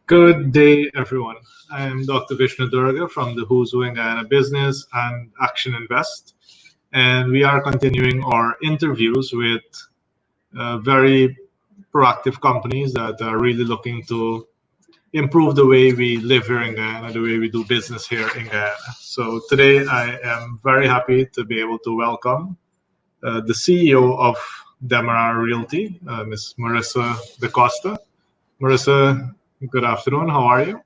Good day, everyone. I am Dr. Vishnu Durga from the Who's Who in Guyana Business and Action Invest, and we are continuing our interviews with very proactive companies that are really looking to improve the way we live here in Guyana, the way we do business here in Guyana. So today I am very happy to be able to welcome the CEO of Demerara Realty, Ms. Marissa DaCosta. Marissa, good afternoon. How are you?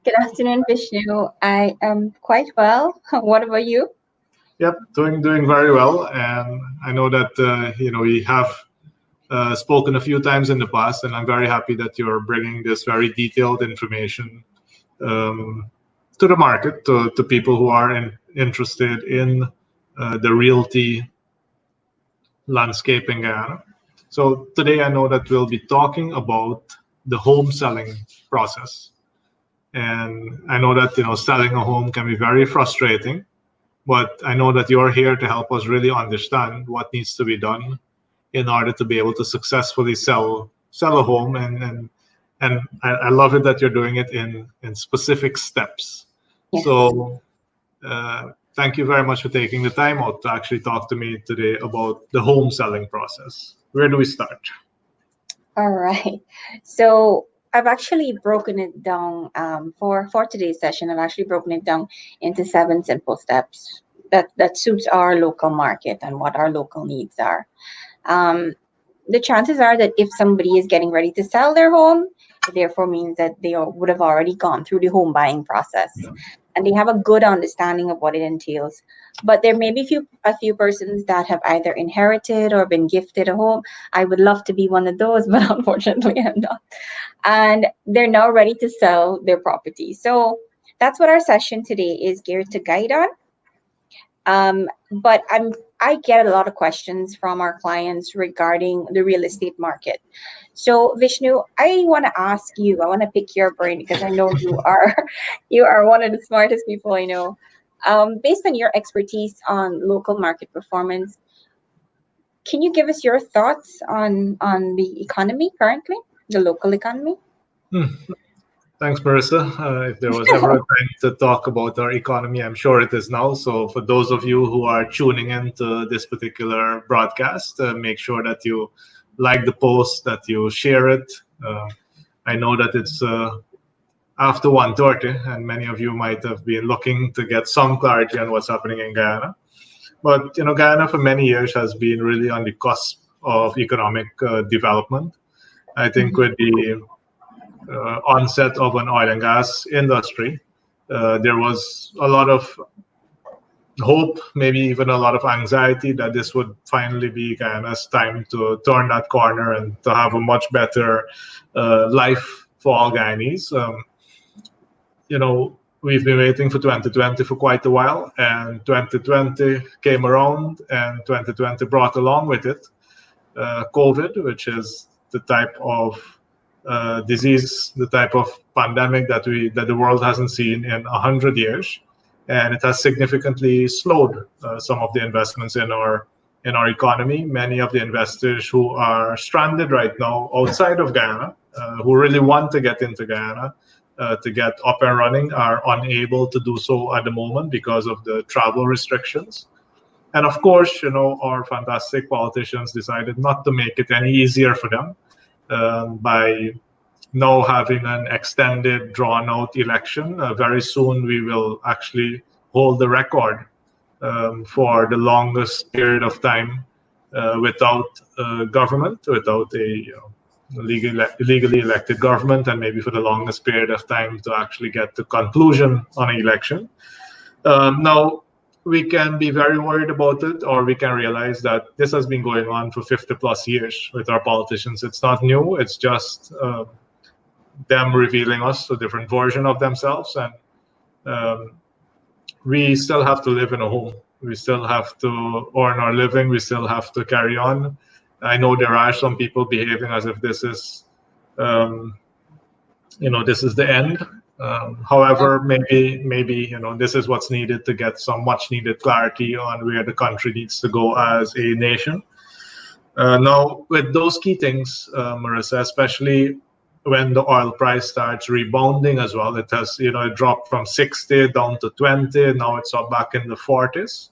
Good afternoon, Vishnu. I am quite well. What about you? Yep, doing very well, and I know that we have spoken a few times in the past, and I'm very happy that you're bringing this very detailed information um, to the market, to people who are interested in the realty landscape in Guyana. So today, I know that we'll be talking about the home selling process, and I know that selling a home can be very frustrating. But I know that you're here to help us really understand what needs to be done in order to be able to successfully sell a home. And I love it that you're doing it in specific steps. Yes. So thank you very much for taking the time out to actually talk to me today about the home selling process. Where do we start? All right. So I've actually broken it down for today's session. I've actually broken it down into 7 simple steps that suits our local market and what our local needs are. The chances are that if somebody is getting ready to sell their home, it therefore means that they would have already gone through the home buying process and they have a good understanding of what it entails. But there may be a few persons that have either inherited or been gifted a home. I would love to be one of those, but unfortunately I'm not. And they're now ready to sell their property. So that's what our session today is geared to guide on. But I get a lot of questions from our clients regarding the real estate market. So Vishnu, I want to ask you, I want to pick your brain because I know you are you are one of the smartest people I know. Based on your expertise on local market performance, can you give us your thoughts on the economy currently, the local economy? Thanks, Marissa. If there was ever a time to talk about our economy, I'm sure it is now. So, for those of you who are tuning into this particular broadcast, make sure that you like the post, that you share it. I know that it's after 1:30, and many of you might have been looking to get some clarity on what's happening in Guyana. But Guyana for many years has been really on the cusp of economic development. I think with the onset of an oil and gas industry, there was a lot of hope, maybe even a lot of anxiety that this would finally be Guyana's time to turn that corner and to have a much better life for all Guyanese. We've been waiting for 2020 for quite a while, and 2020 came around, and 2020 brought along with it COVID, which is the type of disease, the type of pandemic that the world hasn't seen in 100 years, and it has significantly slowed some of the investments in our economy. Many of the investors who are stranded right now outside of Guyana, who really want to get into Guyana to get up and running, are unable to do so at the moment because of the travel restrictions. And of course, our fantastic politicians decided not to make it any easier for them by now having an extended, drawn-out election. Very soon, we will actually hold the record for the longest period of time without government, without a legally elected government, and maybe for the longest period of time to actually get to conclusion on an election. Now, we can be very worried about it, or we can realize that this has been going on for 50 plus years with our politicians. It's not new. It's just them revealing us a different version of themselves. And we still have to live in a home. We still have to earn our living. We still have to carry on. I know there are some people behaving as if this is, this is the end. However, maybe this is what's needed to get some much needed clarity on where the country needs to go as a nation. Now, with those key things, Marissa, especially when the oil price starts rebounding as well. It has, it dropped from 60 down to 20. Now it's up back in the 40s.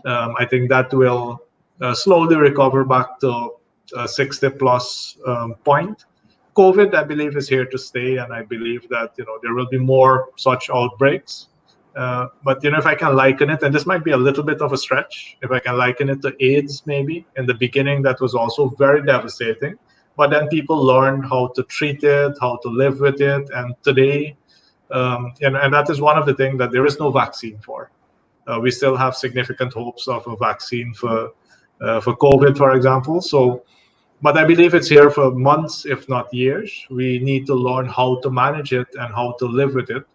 I think that will slowly recover back to 60 plus point. COVID, I believe, is here to stay, and I believe that there will be more such outbreaks. But if I can liken it, and this might be a little bit of a stretch, if I can liken it to AIDS, maybe in the beginning, that was also very devastating. But then people learned how to treat it, how to live with it, and today, and that is one of the things that there is no vaccine for. We still have significant hopes of a vaccine for COVID, for example. So, but I believe it's here for months, if not years. We need to learn how to manage it and how to live with it.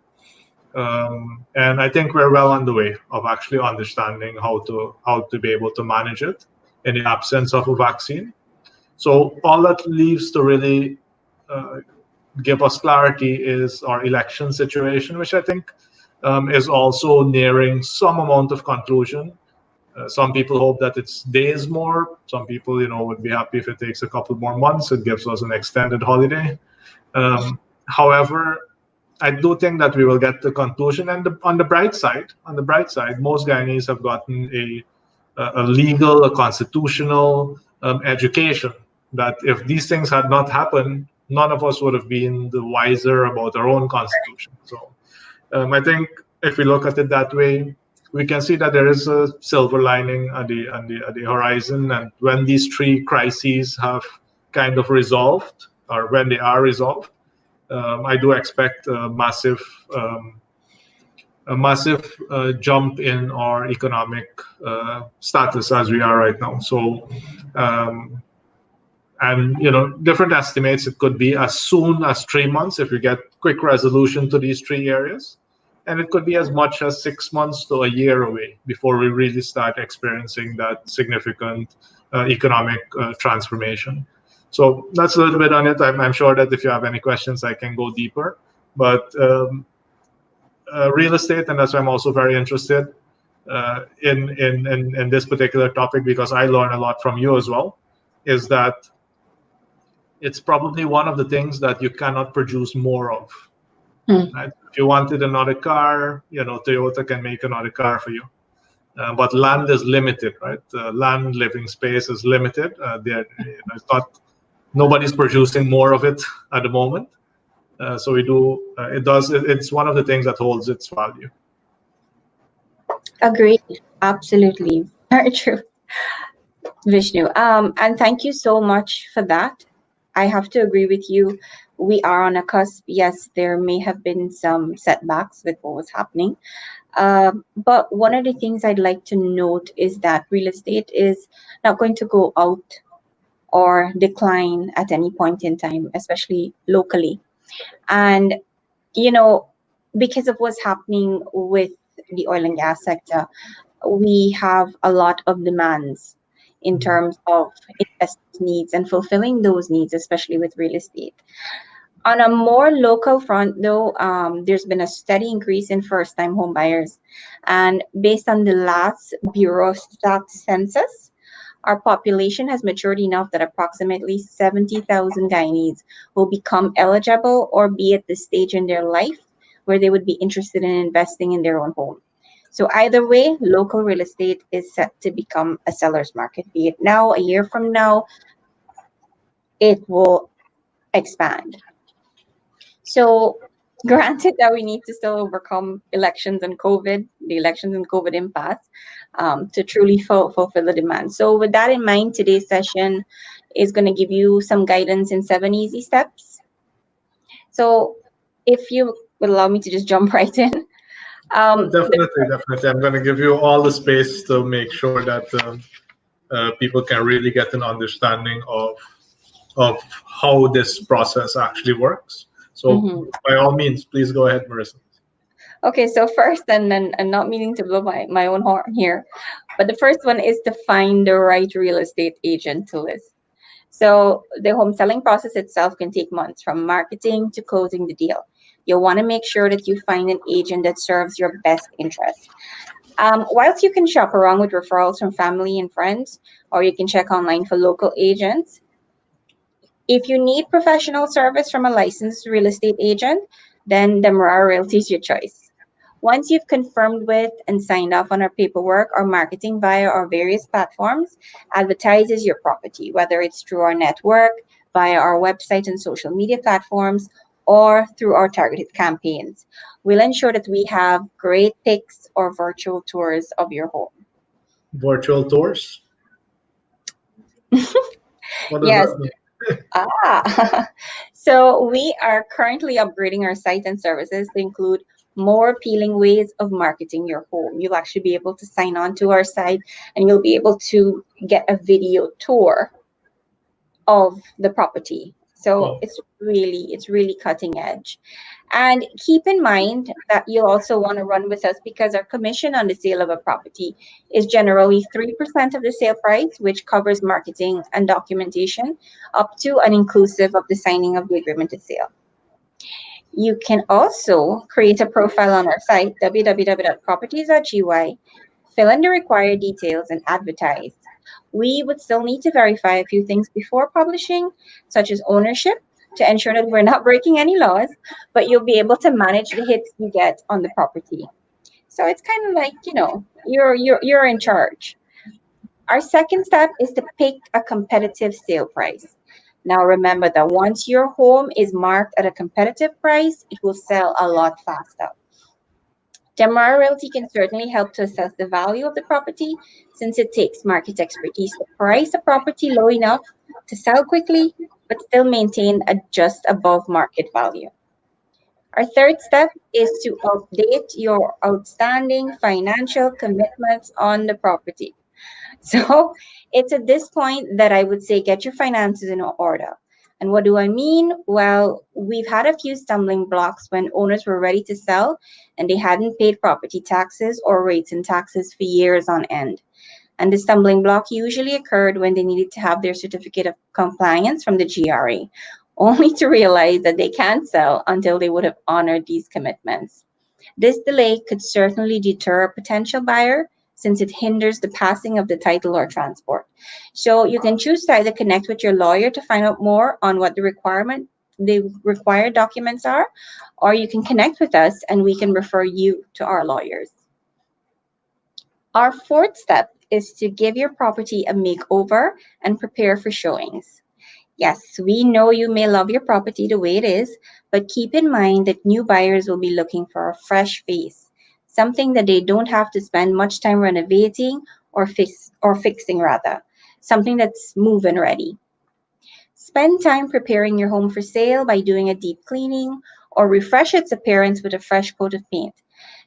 And I think we're well on the way of actually understanding how to be able to manage it in the absence of a vaccine. So all that leaves to really give us clarity is our election situation, which I think is also nearing some amount of conclusion. Some people hope that it's days more. Some people, would be happy if it takes a couple more months. It gives us an extended holiday. However, I do think that we will get the conclusion. And on the bright side, most Guyanese have gotten a legal, a constitutional education. That if these things had not happened, none of us would have been the wiser about our own constitution. So I think if we look at it that way, we can see that there is a silver lining at the horizon. And when these three crises have kind of resolved, or when they are resolved, I do expect a massive jump in our economic status as we are right now. So, and different estimates, it could be as soon as 3 months if we get quick resolution to these three areas, and it could be as much as 6 months to a year away before we really start experiencing that significant economic transformation. So that's a little bit on it. I'm sure that if you have any questions, I can go deeper. But real estate, and that's why I'm also very interested in this particular topic, because I learn a lot from you as well, is that it's probably one of the things that you cannot produce more of. Right? If you wanted another car, Toyota can make another car for you. But land is limited, right? Land, living space is limited. It's not, nobody's producing more of it at the moment. So it's one of the things that holds its value. Agreed. Absolutely. Very true, Vishnu. And thank you so much for that. I have to agree with you. We are on a cusp. Yes, there may have been some setbacks with what was happening. But one of the things I'd like to note is that real estate is not going to go out or decline at any point in time, especially locally. And, you know, because of what's happening with the oil and gas sector, we have a lot of demands in terms of investors' needs and fulfilling those needs, especially with real estate. On a more local front, though, there's been a steady increase in first-time home buyers. And based on the last Bureau of Stats census, our population has matured enough that approximately 70,000 Guyanese will become eligible or be at the stage in their life where they would be interested in investing in their own home. So either way, local real estate is set to become a seller's market. Be it now, a year from now, it will expand. So granted that we need to still overcome the elections and COVID impasse, to truly fulfill the demand. So with that in mind, today's session is going to give you some guidance in 7 easy steps. So if you would allow me to just jump right in. Definitely. I'm going to give you all the space to make sure that people can really get an understanding of how this process actually works. So by all means, please go ahead, Marissa. Okay, so first, and not meaning to blow my own horn here, but the first one is to find the right real estate agent to list. So the home selling process itself can take months, from marketing to closing the deal. You'll want to make sure that you find an agent that serves your best interest. Whilst you can shop around with referrals from family and friends, or you can check online for local agents, If you need professional service from a licensed real estate agent, then Demerara Realty is your choice. Once you've confirmed with and signed off on our paperwork, our marketing via our various platforms advertises your property, whether it's through our network, via our website and social media platforms, or through our targeted campaigns. We'll ensure that we have great pics or virtual tours of your home. Virtual tours. What does Yes. that mean? Ah, so we are currently upgrading our site and services to include more appealing ways of marketing your home. You'll actually be able to sign on to our site and you'll be able to get a video tour of the property. So Oh, it's really cutting edge. And keep in mind that you'll also want to run with us because our commission on the sale of a property is generally 3% of the sale price, which covers marketing and documentation up to and inclusive of the signing of the agreement to sale. You can also create a profile on our site, www.properties.gy, fill in the required details, and advertise. We would still need to verify a few things before publishing, such as ownership, to ensure that we're not breaking any laws, but you'll be able to manage the hits you get on the property. So it's kind of like, you're in charge. Our second step is to pick a competitive sale price. Now remember that once your home is marked at a competitive price, it will sell a lot faster. Demerara Realty can certainly help to assess the value of the property since it takes market expertise to price a property low enough to sell quickly but still maintain a just above market value. Our third step is to update your outstanding financial commitments on the property. So it's at this point that I would say get your finances in order. And what do I mean? Well, we've had a few stumbling blocks when owners were ready to sell and they hadn't paid property taxes or rates and taxes for years on end. And the stumbling block usually occurred when they needed to have their certificate of compliance from the GRA, only to realize that they can't sell until they would have honored these commitments. This delay could certainly deter a potential buyer since it hinders the passing of the title or transport. So you can choose to either connect with your lawyer to find out more on what the required documents are, or you can connect with us and we can refer you to our lawyers. Our fourth step is to give your property a makeover and prepare for showings. Yes, we know you may love your property the way it is, but keep in mind that new buyers will be looking for a fresh face, something that they don't have to spend much time renovating or fixing rather, something that's move and ready. Spend time preparing your home for sale by doing a deep cleaning or refresh its appearance with a fresh coat of paint.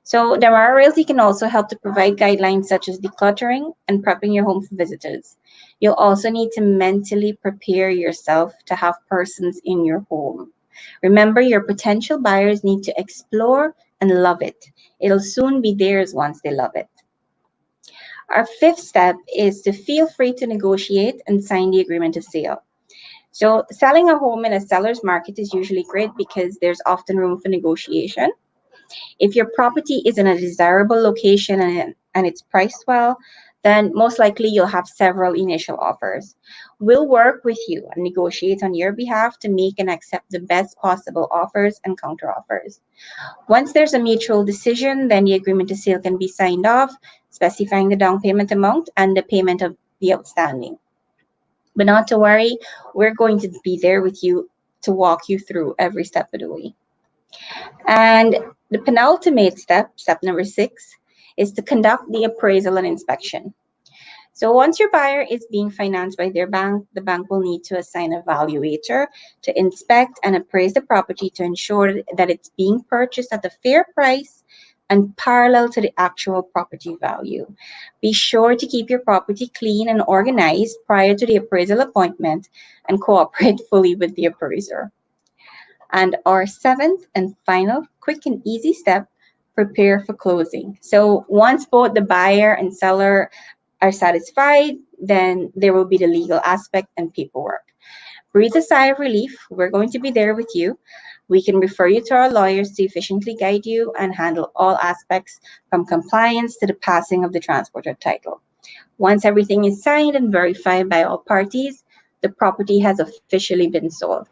So, Damara Realty can also help to provide guidelines such as decluttering and prepping your home for visitors. You'll also need to mentally prepare yourself to have persons in your home. Remember, your potential buyers need to explore and love it. It'll soon be theirs once they love it. Our fifth step is to feel free to negotiate and sign the agreement of sale. So, selling a home in a seller's market is usually great because there's often room for negotiation. If your property is in a desirable location and it's priced well, then most likely you'll have several initial offers. We'll work with you and negotiate on your behalf to make and accept the best possible offers and counteroffers. Once there's a mutual decision, then the agreement to sale can be signed off, specifying the down payment amount and the payment of the outstanding. But not to worry, we're going to be there with you to walk you through every step of the way. And the penultimate step, step number 6, is to conduct the appraisal and inspection. So once your buyer is being financed by their bank, the bank will need to assign a valuator to inspect and appraise the property to ensure that it's being purchased at a fair price and parallel to the actual property value. Be sure to keep your property clean and organized prior to the appraisal appointment and cooperate fully with the appraiser. And our seventh and final quick and easy step, prepare for closing. So once both the buyer and seller are satisfied, then there will be the legal aspect and paperwork. Breathe a sigh of relief. We're going to be there with you. We can refer you to our lawyers to efficiently guide you and handle all aspects from compliance to the passing of the transporter title. Once everything is signed and verified by all parties, the property has officially been sold.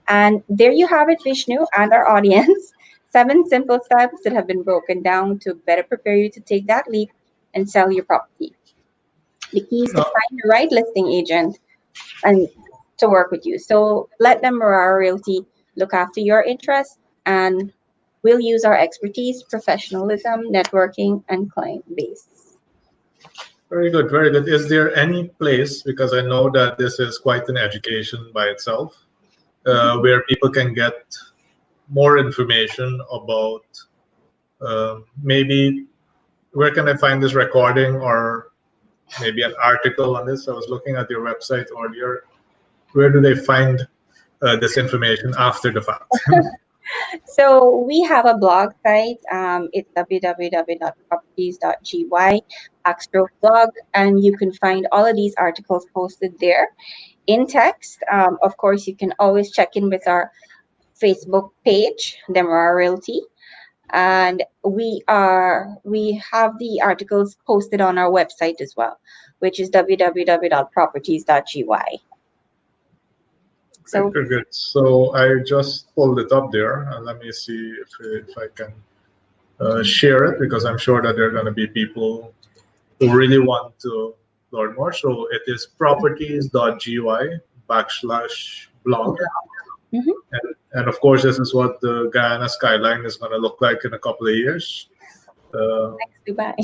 And there you have it, Vishnu and our audience. 7 simple steps that have been broken down to better prepare you to take that leap and sell your property. The key is to find the right listing agent and to work with you. So let Demerara Realty look after your interests, and we'll use our expertise, professionalism, networking, and client base. Very good, very good. Is there any place, because I know that this is quite an education by itself, where people can get more information about maybe where can I find this recording or maybe an article on this? I was looking at your website earlier. Where do they find this information after the fact? So we have a blog site. It's www.properties.gy /blog, and you can find all of these articles posted there in text. Of course, you can always check in with our Facebook page, Demerara Realty, and we have the articles posted on our website as well, which is www.properties.gy. So good, good. So I just pulled it up there, and let me see if I can share it, because I'm sure that there are going to be people who really want to learn more. So it is properties.gy /blog. Mhm. And of course, this is what the Guyana skyline is going to look like in a couple of years. Thanks, Dubai.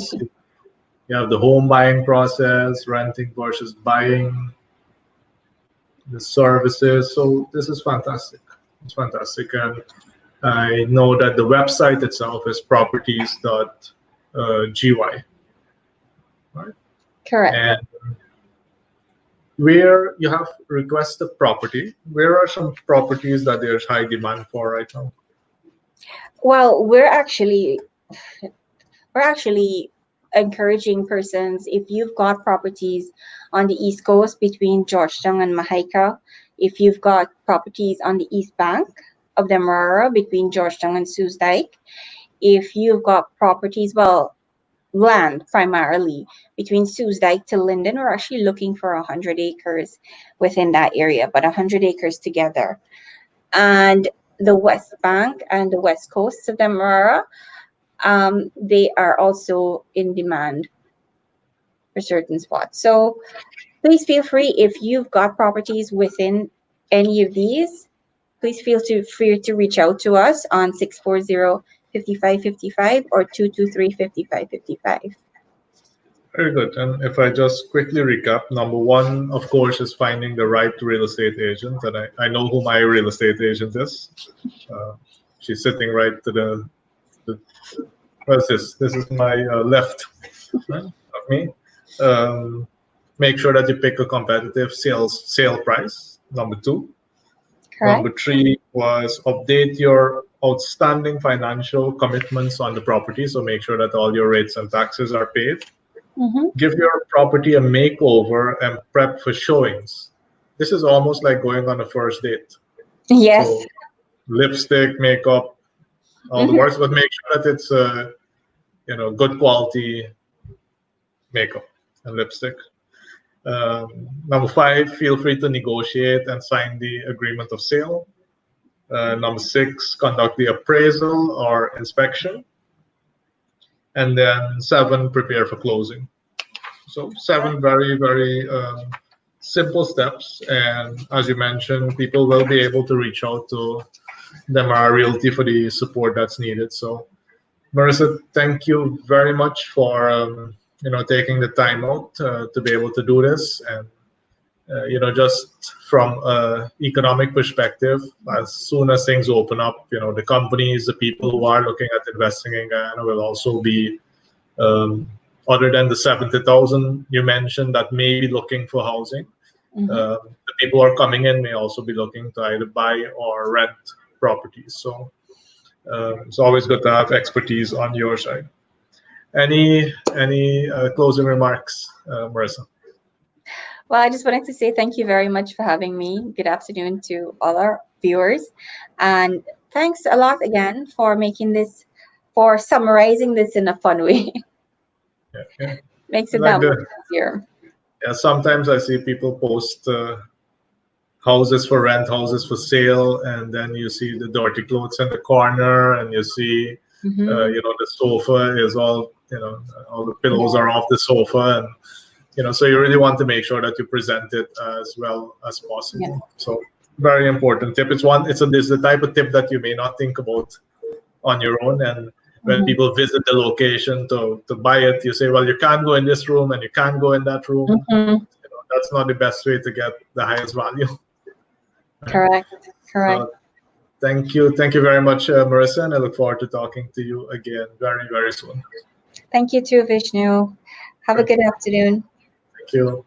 You have the home buying process, renting versus buying, the services. So this is fantastic. It's fantastic. And I know that the website itself is properties.gy, right? Correct. And where you have requested property, where are some properties that there's high demand for right now? Well, we're actually encouraging persons, if you've got properties on the East Coast between Georgetown and Mahaika, if you've got properties on the East Bank of Demerara between Georgetown and Sue's Dyke, if you've got properties, well, land primarily between Sue's Dyke to Linden, we're actually looking for 100 acres within that area, but 100 acres together. And the West Bank and the West Coast of Demerara, they are also in demand for certain spots. So please feel free, if you've got properties within any of these, please feel free to reach out to us on 640-5555 or 223-5555. Very good. And if I just quickly recap, number one, of course, is finding the right real estate agent. And I know who my real estate agent is. She's sitting right to what's this? This is my left, right, of me. Make sure that you pick a competitive sale price. Number two. Correct. Number three was update your outstanding financial commitments on the property. So make sure that all your rates and taxes are paid. Mm-hmm. Give your property a makeover and prep for showings. This is almost like going on a first date. Yes. So lipstick, makeup, all the works, but make sure that it's good quality makeup and lipstick. Number five, feel free to negotiate and sign the agreement of sale. Number six, conduct the appraisal or inspection. And then seven, prepare for closing. So seven very, very simple steps. And as you mentioned, people will be able to reach out to Demerara Realty for the support that's needed. So Marissa, thank you very much for taking the time out to be able to do this. And just from an economic perspective, as soon as things open up, the companies, the people who are looking at investing in Guyana will also be, other than the 70,000 you mentioned that may be looking for housing, the people who are coming in may also be looking to either buy or rent properties. So it's always good to have expertise on your side. Any closing remarks, Marissa? Well, I just wanted to say thank you very much for having me. Good afternoon to all our viewers. And thanks a lot again for summarizing this in a fun way. Yeah. Makes it Like that much easier. Yeah, sometimes I see people post houses for rent, houses for sale, and then you see the dirty clothes in the corner, and you see, Mm-hmm. the sofa is all, all the pillows Yeah. are off the sofa, and so you really want to make sure that you present it as well as Yeah. possible. So very important tip. It's the type of tip that you may not think about on your own. And when Mm-hmm. people visit the location to buy it, you say, well, you can't go in this room and you can't go in that room. Mm-hmm. That's not the best way to get the highest value. Right? Correct. Correct. So thank you very much, Marissa, and I look forward to talking to you again very, very soon. Thank you too, Vishnu. Have a good afternoon. Thank you.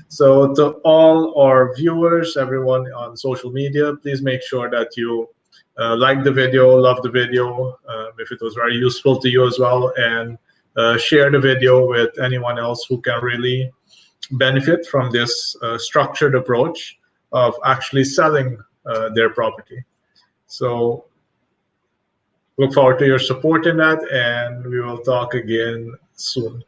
So to all our viewers, everyone on social media, please make sure that you like the video, love the video, if it was very useful to you as well, and share the video with anyone else who can really benefit from this structured approach of actually selling their property. So look forward to your support in that, and we will talk again soon.